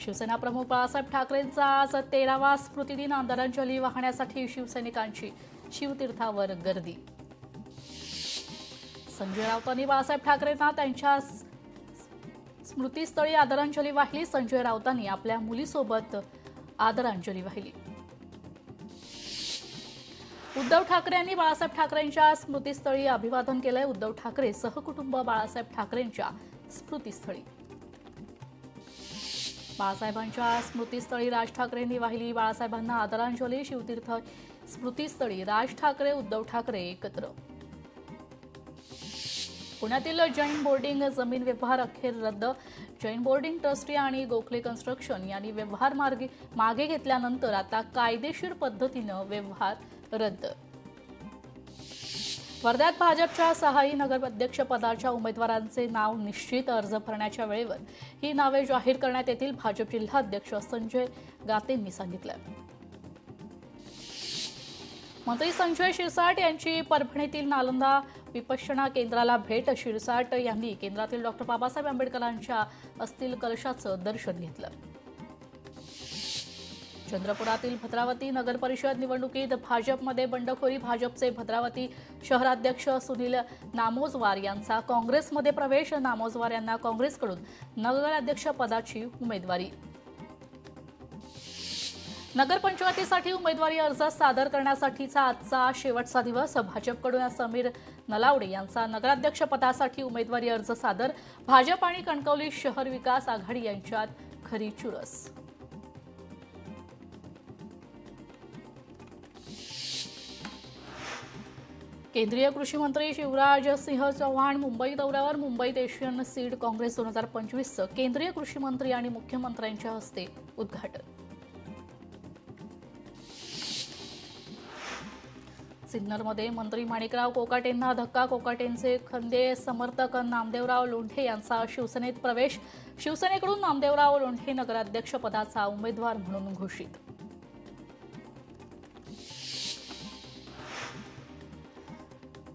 शिवसेना प्रमुख बाळासाहेब ठाकरेंचा आज 13वा स्मृतिदिन आदरांजली वाहण्यासाठी शिवसैनिकांची शिवतीर्थावर गर्दी। संजय राऊतांनी बाळासाहेब ठाकरेंना त्यांच्या स्मृतीस्थळी आदरांजली वाहिली। संजय राऊतांनी आपल्या मुलीसोबत आदरांजली वाहिली। उद्धव ठाकरे यांनी बाळासाहेब ठाकरेंच्या स्मृतीस्थळी अभिवादन केलंय। उद्धव ठाकरे सहकुटुंब बाळासाहेब ठाकरेंच्या स्मृतीस्थळी। बाळासाहेबांच्या स्मृतीस्थळी राज ठाकरेंनी वाहिली बाळासाहेबांना आदरांजली। शिवतीर्थ स्मृतीस्थळी राज ठाकरे उद्धव ठाकरे एकत्र। पुण्यातील जैन बोर्डिंग जमीन व्यवहार अखेर रद्द। जैन बोर्डिंग ट्रस्टी आणि गोखले कन्स्ट्रक्शन यांनी व्यवहार मागे घेतल्यानंतर आता कायदेशीर पद्धतीनं व्यवहार रद्द। वर्ध्यात भाजपच्या सहाय्यी नगराध्यक्षपदाच्या उमेदवारांचे नाव निश्चित। अर्ज भरण्याच्या वेळेवर ही नावे जाहीर करण्यात येतील, भाजप जिल्हाध्यक्ष संजय गातेंनी सांगितलं। मंत्री संजय शिरसाट यांची परभणीतील नालंदा विपश्यना केंद्राला भेट। शिरसाट यांनी केंद्रातील डॉक्टर बाबासाहेब आंबेडकरांच्या अस्थिल कलशाचं दर्शन घेतलं। चंद्रपुरातील भद्रावती नगर परिषद निवडणुकीत भाजपमध्ये बंडखोरी। भाजपचे भद्रावती शहराध्यक्ष सुनील नामोजवार यांचा काँग्रेसमध्ये प्रवेश। नामोजवार यांना काँग्रेसकडून नगराध्यक्ष पदाची उमेदवारी। नगरपंचायतीसाठी उमेदवारी अर्ज सादर करण्यासाठीचा आजचा शेवटचा दिवस। भाजपकडून समीर नलावडे यांचा नगराध्यक्ष पदासाठी उमेदवारी अर्ज सादर। भाजप आणि कणकवली शहर विकास आघाडी यांच्यात खरी चुरस। केंद्रीय कृषी मंत्री शिवराज सिंह चौहान मुंबई दौऱ्यावर। मुंबईत एशियन सीड काँग्रेस 2025चं केंद्रीय कृषी मंत्री आणि मुख्यमंत्र्यांच्या हस्ते उद्घाटन। सिन्नरमध्ये मंत्री माणिकराव कोकाटेंना धक्का। कोकाटेंचे खंदे समर्थक नामदेवराव लोंढे यांचा शिवसेनेत प्रवेश। शिवसेनेकडून नामदेवराव लोंढे नगराध्यक्षपदाचा उमेदवार म्हणून घोषित।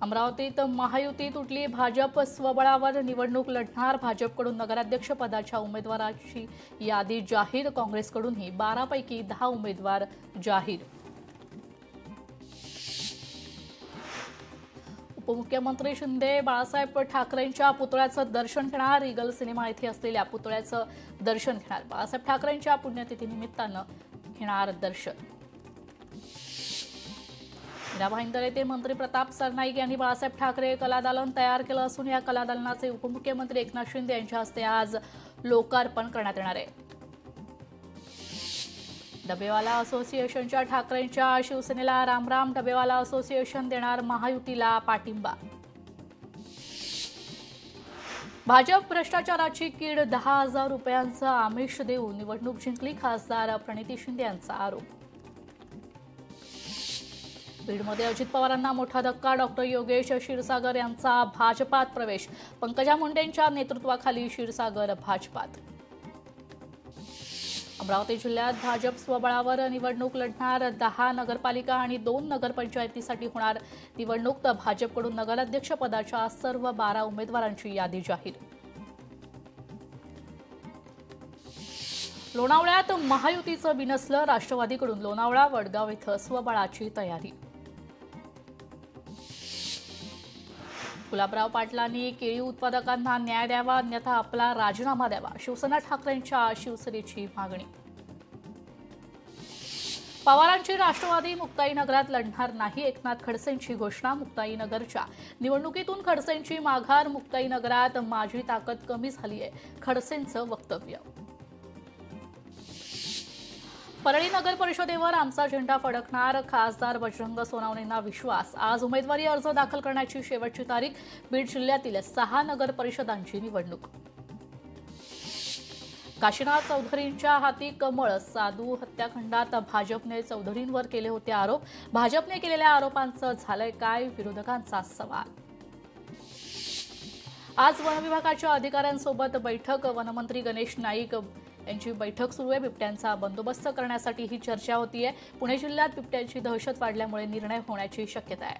अमरावतीत महायुती तुटली। भाजप स्वबळावर निवडणूक लढणार। भाजपकडून नगराध्यक्षपदाच्या उमेदवाराची यादी जाहीर। काँग्रेसकडूनही 12 पैकी 10 उमेदवार जाहीर। उपमुख्यमंत्री शिंदे बाळासाहेब ठाकरेंच्या पुतळ्याचं दर्शन घेणार। रिगल सिनेमा येथे असलेल्या पुतळ्याचं दर्शन घेणार। बाळासाहेब ठाकरेंच्या पुण्यतिथीनिमित्तानं घेणार दर्शन। मीरा भाईंदर येथे मंत्री प्रताप सरनाईक यांनी बाळासाहेब ठाकरे कलादालन तयार केलं असून या कलादालनाचे उपमुख्यमंत्री एकनाथ शिंदे यांच्या हस्ते आज लोकार्पण करण्यात येणार आहे। डबेवाला असोसिएशनच्या ठाकरेंच्या शिवसेनेला रामराम। डबेवाला असोसिएशन देणार महायुतीला पाठिंबा। भाजप भ्रष्टाचाराची कीड 10,000 रुपयांचं आमिष देऊन निवडणूक जिंकली। खासदार प्रणिती शिंदे यांचा आरोप। बीडमध्ये अजित पवारांना मोठा धक्का। डॉक्टर योगेश क्षीरसागर यांचा भाजपात प्रवेश। पंकजा मुंडेंच्या नेतृत्वाखाली क्षीरसागर भाजपात। अमरावती जिल्ह्यात भाजप स्वबळावर निवडणूक लढणार। 10 नगरपालिका आणि 2 नगरपंचायतीसाठी होणार निवडणूक। तर भाजपकडून नगराध्यक्ष पदाच्या सर्व 12 उमेदवारांची यादी जाहीर। लोणावळ्यात महायुतीचं बिनसलं। राष्ट्रवादीकडून लोणावळा वडगाव इथं स्वबळाची तयारी। गुलाबराव पाटलांनी केळी उत्पादकांना न्याय द्यावा अन्यथा आपला राजीनामा द्यावा। शिवसेना ठाकरेंच्या शिवसेनेची मागणी। पवारांची राष्ट्रवादी मुक्ताईनगरात लढणार नाही। एकनाथ खडसेंची घोषणा। मुक्ताईनगरच्या निवडणुकीतून खडसेंची माघार। मुक्ताईनगरात माझी ताकद कमी झाली आहे, खडसेंचं वक्तव्य। परळी नगर परिषदेवर आमचा झेंडा फडकणार। खासदार बजरंग सोनवणेंना विश्वास। आज उमेदवारी अर्ज दाखल करण्याची शेवटची तारीख। बीड जिल्ह्यातील 6 नगर परिषदांची निवडणूक। काशीनाथ चौधरींच्या हाती कमळ। साधू हत्याकांडात भाजपने चौधरींवर केले होते आरोप। भाजपने केलेल्या आरोपांचं झालंय काय? विरोधकांचा सवाल। आज वन विभागाच्या अधिकाऱ्यांसोबत बैठक। वनमंत्री गणेश नाईक यांची बैठक सुरू आहे। बिबट्यांचा बंदोबस्त करण्यासाठी ही चर्चा होतीये। पुणे जिल्ह्यात बिबट्यांची दहशत वाढल्यामुळे निर्णय होण्याची शक्यता आहे।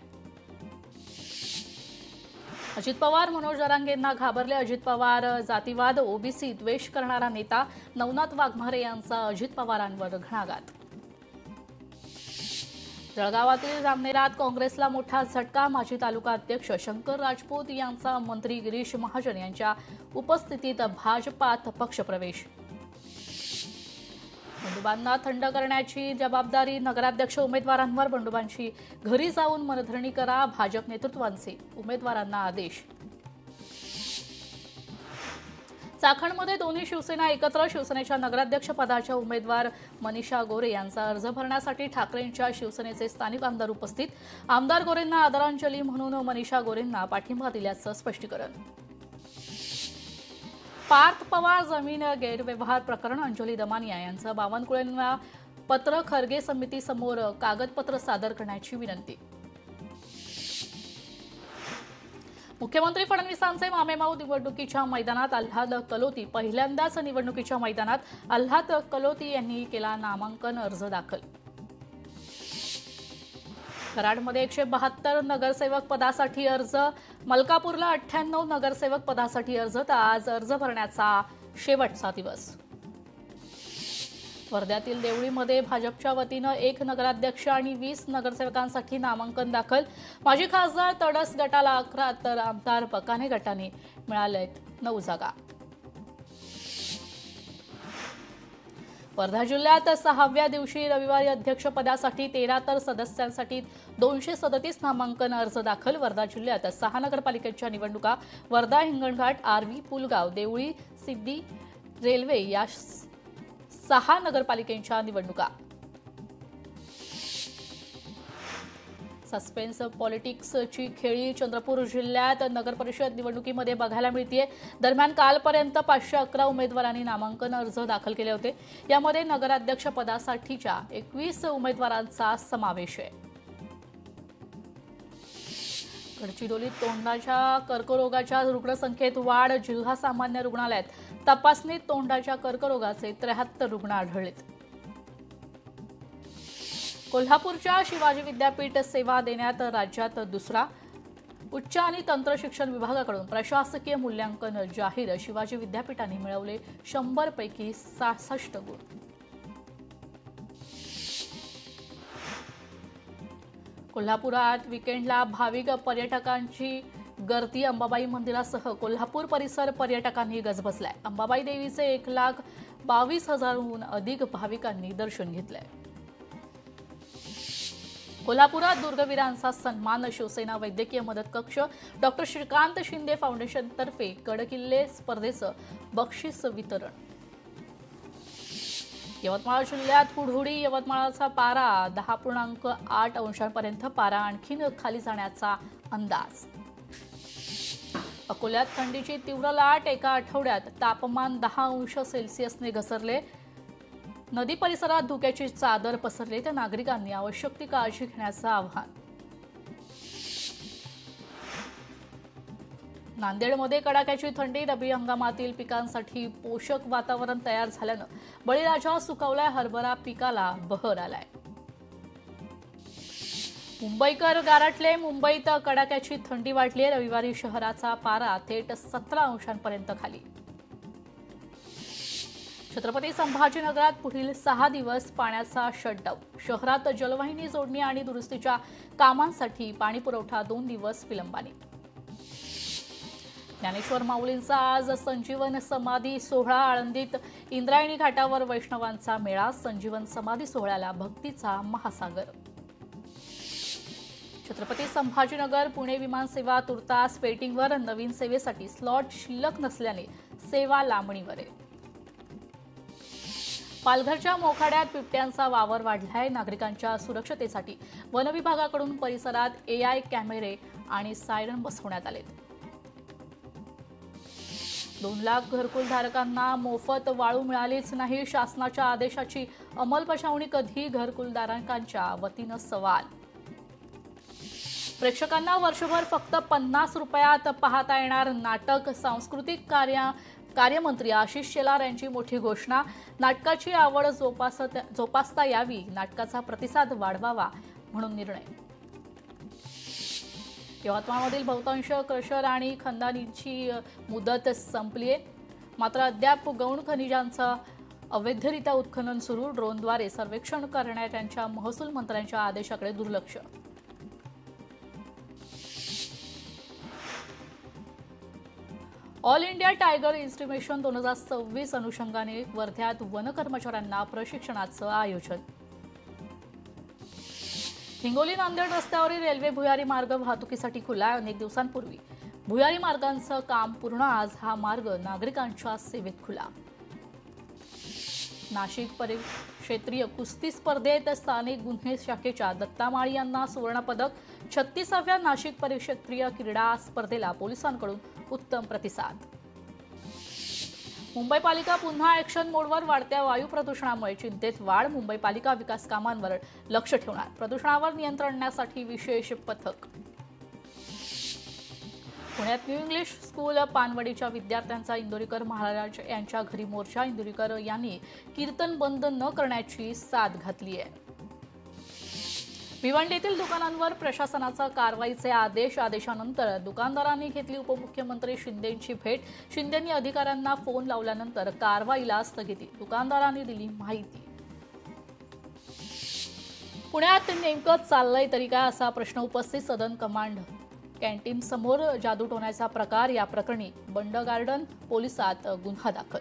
अजित पवार मनोज जरांगेंना घाबरले. अजित पवार जातीवाद, ओबीसी द्वेष करणारा नेता. नवनाथ वाघमारे यांचा अजित पवारांवर घणाघात. जळगावातील जामनेरात काँग्रेसला मोठा झटका. माजी तालुका अध्यक्ष शंकर राजपूत यांचा मंत्री गिरीश महाजन यांच्या उपस्थितीत भाजपात पक्षप्रवेश. बंडुबांना थंड करण्याची जबाबदारी नगराध्यक्ष उमेदवारांवर. बंडुबांची घरी जाऊन मनधरणी करा. भाजप नेतृत्वांचे उमेदवारांना आदेश. चाकणमध्ये दोन्ही शिवसेना एकत्र. शिवसेनेच्या नगराध्यक्ष पदाच्या उमेदवार मनीषा गोरे यांचा अर्ज भरण्यासाठी ठाकरेंच्या शिवसेनेचे स्थानिक आमदार उपस्थित. आमदार गोरेंना आदरांजली म्हणून मनीषा गोरेंना पाठिंबा दिल्याचं स्पष्टीकरण. पार्थ पवार जमीन गैरव्यवहार प्रकरण. अंजली दमानिया यांचं बावनकुळेंना पत्र. खरगे समितीसमोर कागदपत्र सादर करण्याची विनंती. मुख्यमंत्री फडणवीसांचे मामेमाऊ निवडणुकीच्या मैदानात. आल्हाद कलोती पहिल्यांदाच निवडणुकीच्या मैदानात. आल्हाद कलोती यांनी केला नामांकन अर्ज दाखल. कराडमध्ये 172 नगरसेवक पदासाठी अर्ज. मलकापूरला 98 नगरसेवक पदासाठी अर्ज. तर आज अर्ज भरण्याचा शेवटचा दिवस. वर्ध्यातील देवळीमध्ये भाजपच्या वतीनं 1 नगराध्यक्ष आणि 20 नगरसेवकांसाठी नामांकन दाखल. माजी खासदार तडस गटाला 11 तर आमदार बकाने गटाने मिळालेत 9 जागा. वर्धा जिल्ह्यात 6व्या दिवशी रविवारी अध्यक्षपदासाठी 13 तर सदस्यांसाठी 237 नामांकन अर्ज दाखल. वर्धा जिल्ह्यात 6 नगरपालिकेच्या निवडणुका. वर्धा, हिंगणघाट, आर्वी, पुलगाव, देवळी, सिद्धी, रेल्वे या 6 नगरपालिकेच्या निवडणुका. सस्पेन्स पॉलिटिक्सची खेळी चंद्रपूर जिल्ह्यात नगरपरिषद निवडणुकीमध्ये बघायला मिळते. दरम्यान कालपर्यंत 511 उमेदवारांनी नामांकन अर्ज दाखल केले होते. यामध्ये नगराध्यक्ष पदासाठीच्या 21 उमेदवारांचा समावेश आहे. गडचिरोलीत तोंडाच्या कर्करोगाच्या रुग्णसंख्येत वाढ. जिल्हा सामान्य रुग्णालयात तपासणीत तोंडाच्या कर्करोगाचे 73 रुग्ण आढळलेत. कोल्हापूरच्या शिवाजी विद्यापीठ सेवा देण्यात राज्यात दुसरा. उच्च आणि तंत्र शिक्षण विभागाकडून प्रशासकीय मूल्यांकन जाहीर. शिवाजी विद्यापीठाने मिळवले 100 पैकी 66 गुण. कोल्हापुरात विकेंडला भाविक पर्यटकांची गर्दी. अंबाबाई मंदिरासह कोल्हापूर परिसर पर्यटकांनी गजबजलाय. अंबाबाई देवीचे 1,22,000हून अधिक भाविकांनी दर्शन घेतलंय. कोल्हापुरात दुर्गवीरांचा सन्मान. शिवसेना वैद्यकीय मदत कक्ष. डॉक्टर श्रीकांत शिंदे फाउंडेशनतर्फे गडकिल्ले स्पर्धेचं बक्षीस वितरण. यवतमाळ जिल्ह्यात हुडहुडी. यवतमाळचा पारा 10.8 अंशांपर्यंत. पारा आणखीन खाली जाण्याचा अंदाज. अकोल्यात थंडीची तीव्र लाट. एका आठवड्यात तापमान 10 अंश सेल्सिअसने घसरले. नदी परिसरात धुक्याची चादर पसरली. तर नागरिकांनी आवश्यक ती काळजी घेण्याचं आवाहन. नांदेडमध्ये कडाक्याची थंडी. रब्बी हंगामातील पिकांसाठी पोषक वातावरण तयार झाल्यानं बळीराजा सुकावलाय. हरभरा पिकाला बहर आलाय. मुंबईकर गारठले. मुंबईत कडाक्याची थंडी वाढली. रविवारी शहराचा पारा थेट 17 अंशांपर्यंत खाली. छत्रपती संभाजीनगरात पुढील 6 दिवस पाण्याचा शटडाऊन. शहरात जलवाहिनी जोडणी आणि दुरुस्तीच्या कामांसाठी पाणीपुरवठा 2 दिवस विलंबाने. ज्ञानेश्वर माऊलींचा आज संजीवन समाधी सोहळा. आळंदीत इंद्रायणी घाटावर वैष्णवांचा मेळा. संजीवन समाधी सोहळ्याला भक्तीचा महासागर. छत्रपती संभाजीनगर पुणे विमानसेवा तुर्तास वेटिंगवर. नवीन सेवेसाठी स्लॉट शिल्लक नसल्याने सेवा लांबणीवर आहे. पालघरच्या मोखाड्यात बिबट्यांचा वावर वाढलाय. नागरिकांच्या सुरक्षतेसाठी वन विभागाकडून परिसरात AI कॅमेरे आणि सायरन बसवण्यात आलेत. 2 लाख घरकुलधारकांना मोफत वाळू मिळालीच नाही. शासनाच्या आदेशाची अंमलबजावणी कधी? घरकुलधारकांच्या वतीनं सवाल. प्रेक्षकांना वर्षभर फक्त 50 रुपयात पाहता येणार नाटक. सांस्कृतिक कार्यमंत्री आशिष शेलार यांची मोठी घोषणा. नाटकाची आवड जोपासता यावी. नाटकाचा प्रतिसाद वाढवावा म्हणून निर्णय. यवतमाळमधील बहुतांश क्रशर आणि खंदानीची मुदत संपली आहे, मात्र अद्याप गौण खनिजांचा अवैधरित्या उत्खनन सुरू. ड्रोनद्वारे सर्वेक्षण करण्याच्या महसूल मंत्र्यांच्या आदेशाकडे दुर्लक्ष. ऑल इंडिया टायगर एस्टिमेशन 2026 अनुषंगाने वर्ध्यात वन कर्मचाऱ्यांना प्रशिक्षणाचं आयोजन. हिंगोली नांदेड रस्त्यावरील रेल्वे भुयारी मार्ग वाहतुकीसाठी खुला. अनेक दिवसांपूर्वी भुयारी मार्गांचं काम पूर्ण. आज हा मार्ग नागरिकांच्या सेवेत खुला. नाशिक परिक्षेत्रीय कुस्ती स्पर्धेत स्थानिक गुन्हे शाखेच्या दत्ता माळी यांना सुवर्णपदक. 36व्या नाशिक परिक्षेत्रीय क्रीडा स्पर्धेला पोलिसांकडून उत्तम प्रतिसाद. मुंबई पालिका पुन्हा ॲक्शन मोडवर. वाढत्या वायू प्रदूषणामुळे चिंतेत वाढ. मुंबई पालिका विकास कामांवर लक्ष ठेवणार. प्रदूषणावर नियंत्रण आणण्यासाठी विशेष पथक. पुण्यात न्यू इंग्लिश स्कूल पानवडीच्या विद्यार्थ्यांचा इंदोरीकर महाराज यांच्या घरी मोर्चा. इंदोरीकर यांनी कीर्तन बंद न करण्याची साद घातली आहे. भिवंडीतील दुकानांवर प्रशासनाचा कारवाईचे आदेश. आदेशानंतर दुकानदारांनी घेतली उपमुख्यमंत्री शिंदेंची भेट. शिंदेंनी अधिकाऱ्यांना फोन लावल्यानंतर कारवाईला स्थगिती. दुकानदारांनी दिली माहिती. पुण्यात नेमकं चाललंय तरी काय असा प्रश्न उपस्थित. सदन कमांड कॅन्टीन समोर जादूटोण्याचा प्रकार. या प्रकरणी बंड गार्डन पोलिसात गुन्हा दाखल.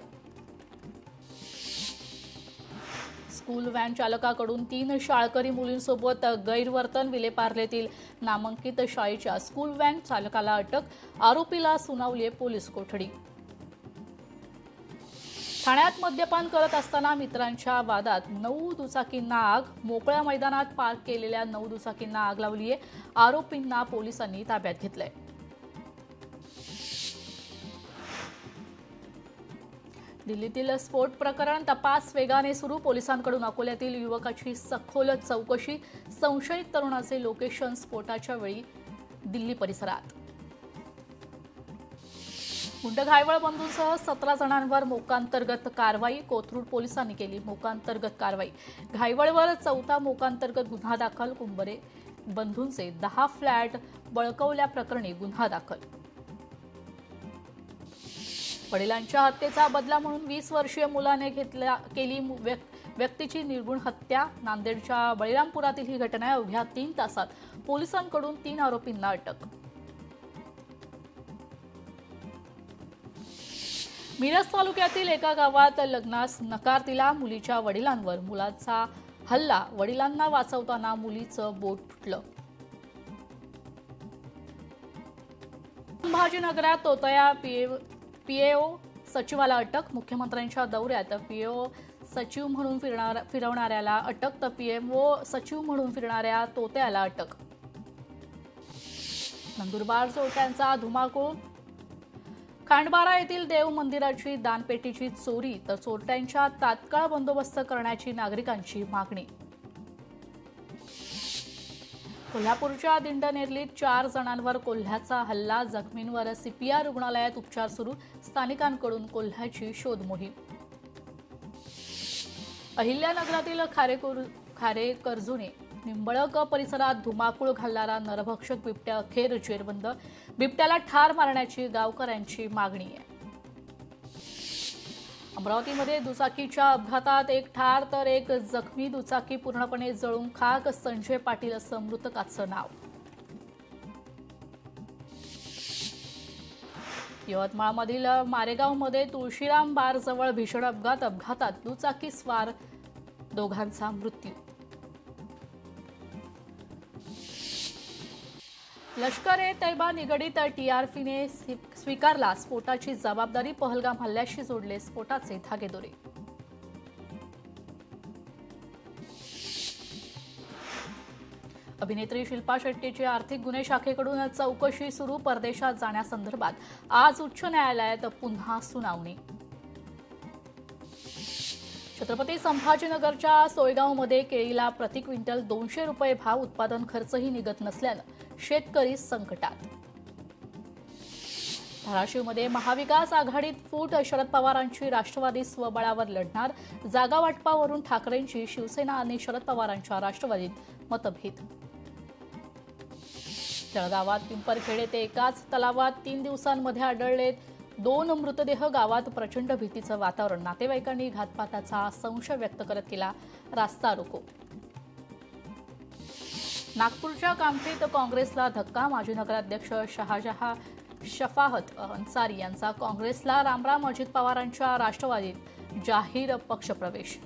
स्कूल व्हॅन चालकाकडून 3 शाळकरी मुलींसोबत गैरवर्तन. विलेपार्लेतील नामांकित शाळेच्या स्कूल व्हॅन चालकाला अटक. आरोपीला सुनावलीये पोलीस कोठडी. ठाण्यात मद्यपान करत असताना मित्रांच्या वादात 9 दुचाकींना आग. मोकळ्या मैदानात पार्क केलेल्या 9 दुचाकींना आग लावलीये. आरोपींना पोलिसांनी ताब्यात घेतलंय. दिल्लीतील स्फोट प्रकरण. तपास वेगाने सुरू. पोलिसांकडून अकोल्यातील युवकाची सखोल चौकशी. संशयित तरुणाचे लोकेशन स्फोटाच्या वेळी दिल्ली परिसरात. गुंड घायवळ बंधूंसह 17 जणांवर मोकांतर्गत कारवाई. कोथरूड पोलिसांनी केली मोकांतर्गत कारवाई. घायवळवर 4था मोकांतर्गत गुन्हा दाखल. कुंभरे बंधूंचे 10 फ्लॅट बळकावल्याप्रकरणी गुन्हा दाखल. वडिलांच्या हत्येचा बदला म्हणून 20 वर्षीय मुलाने केली व्यक्तीची निर्गुण हत्या. नांदेडच्या बळीरामपुरातील ही घटना आहे. अवघ्या 3 तासात पोलिसांकडून 3 आरोपींना अटक. मिरज तालुक्यातील एका गावात लग्नास नकार दिला. मुलीच्या वडिलांवर मुलाचा हल्ला. वडिलांना वाचवताना मुलीचं बोट तुटलं. संभाजीनगरात तोतया पीएओ सचिवाला अटक. मुख्यमंत्र्यांच्या दौऱ्यात पीएओ सचिव म्हणून फिरवणाऱ्याला अटक. तर पीएमओ सचिव म्हणून फिरणाऱ्या तोत्याला अटक. नंदुरबार चोरट्यांचा धुमाकूळ. खांडबारा येथील देव मंदिराची दानपेटीची चोरी. तर चोरट्यांच्या तात्काळ बंदोबस्त करण्याची नागरिकांची मागणी. कोल्हापूरच्या दिंडनेरलीत 4 जणांवर कोल्ह्याचा हल्ला. जखमींवर सीपीआर रुग्णालयात उपचार सुरू. स्थानिकांकडून कोल्ह्याची शोध मोहीम. अहिल्यानगरातील खारेकर्जुने निंबळक परिसरात धुमाकूळ घालणारा नरभक्षक बिबट्या अखेर जेरबंद. बिबट्याला ठार मारण्याची गावकऱ्यांची मागणी आहे. अमरावतीमध्ये दुचाकीच्या अपघातात 1 ठार तर 1 जखमी. दुचाकी पूर्णपणे जळून खाक. संजय पाटील असं मृतकाचं नाव. यवतमाळमधील मारेगावमध्ये तुळशीराम बारजवळ भीषण अपघात. अपघातात दुचाकी स्वार दोघांचा मृत्यू. लष्कर ए तैयबा निगडीत टीआरपीने स्वीकारला स्फोटाची जबाबदारी. पहलगाम हल्ल्याशी जोडले स्फोटाचे धागेदोरे. अभिनेत्री शिल्पा शेट्टीची आर्थिक गुन्हे शाखेकडून चौकशी सुरू. परदेशात जाण्यासंदर्भात आज उच्च न्यायालयात पुन्हा सुनावणी. छत्रपती संभाजीनगरच्या सोयगावमध्ये केळीला प्रति क्विंटल 200 रुपये भाव. उत्पादन खर्चही निघत नसल्यानं शेतकरी संकटात. धाराशिवमध्ये महाविकास आघाडीत फूट. शरद पवारांची राष्ट्रवादी स्वबळावर लढणार. जागा वाटपावरून ठाकरेंची शिवसेना आणि शरद पवारांच्या राष्ट्रवादीत मतभेद. जळगावात पिंपरखेड येथे एकाच तलावात 3 दिवसांमध्ये आढळलेत 2 मृतदेह. गावात प्रचंड भीतीचं वातावरण. नातेवाईकांनी घातपाताचा संशय व्यक्त करत केला रास्ता रोको. नागपूरच्या कामठीत काँग्रेसला धक्का. माजी नगराध्यक्ष शहाजहा शफाअत अन्सारी यांचा काँग्रेसला, रामराम अजित पवारांच्या राष्ट्रवादीत जाहीर पक्षप्रवेश.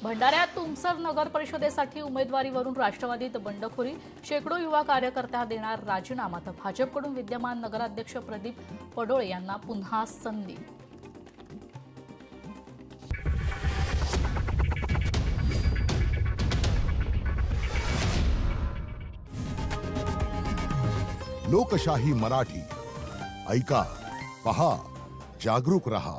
भंडाऱ्यात तुमसर नगर परिषदेसाठी उमेदवारीवरून राष्ट्रवादीत बंडखोरी. शेकडो युवा कार्यकर्ता देणार राजीनामा. तर भाजपकडून विद्यमान नगराध्यक्ष प्रदीप पडोळे यांना पुन्हा संधी. लोकशाही मराठी ऐका, पहा, जागरूक रहा.